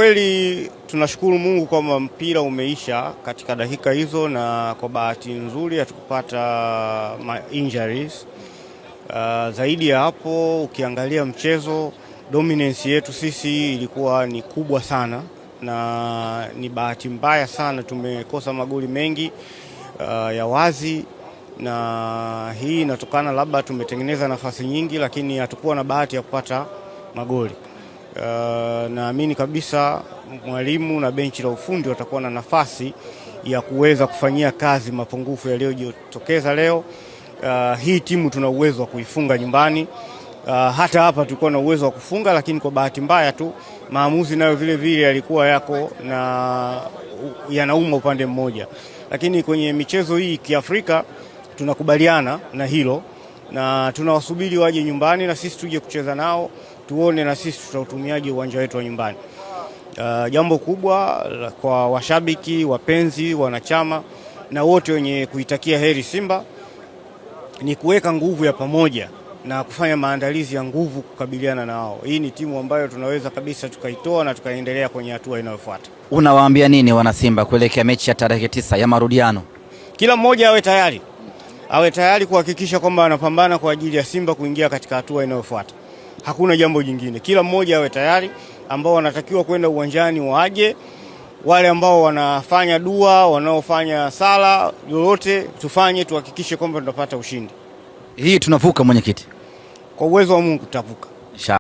Kweli tunashukuru Mungu kwamba mpira umeisha katika dakika hizo, na kwa bahati nzuri hatukupata injuries. Zaidi ya hapo, ukiangalia mchezo, dominance yetu sisi ilikuwa ni kubwa sana, na ni bahati mbaya sana tumekosa magoli mengi ya wazi, na hii inatokana labda tumetengeneza nafasi nyingi lakini hatukuwa na bahati ya kupata magoli. Naamini kabisa mwalimu na benchi la ufundi watakuwa na nafasi ya kuweza kufanyia kazi mapungufu yaliyojitokeza leo. Hii timu tuna uwezo wa kuifunga nyumbani. Hata hapa tulikuwa na uwezo wa kufunga, lakini kwa bahati mbaya tu maamuzi nayo vile vile yalikuwa yako na yanauma upande mmoja. Lakini kwenye michezo hii kiafrika tunakubaliana na hilo, na tunawasubiri waje nyumbani na sisi tuje kucheza nao, tuone na sisi tutautumiaje uwanja wetu wa nyumbani. Jambo kubwa kwa washabiki, wapenzi, wanachama na wote wenye kuitakia heri Simba ni kuweka nguvu ya pamoja na kufanya maandalizi ya nguvu kukabiliana na wao. Hii ni timu ambayo tunaweza kabisa tukaitoa na tukaendelea kwenye hatua inayofuata. Unawaambia nini wana Simba kuelekea mechi ya tarehe 9 ya marudiano? Kila mmoja awe tayari kuhakikisha kwamba anapambana kwa ajili ya Simba kuingia katika hatua inayofuata. Hakuna jambo jingine. Kila mmoja awe tayari, ambao wanatakiwa kwenda uwanjani waje, wale ambao wanafanya dua, wanaofanya sala, lolote tufanye, tuhakikishe kwamba tunapata ushindi. Hii tunavuka, mwenyekiti. Kwa uwezo wa Mungu tutavuka.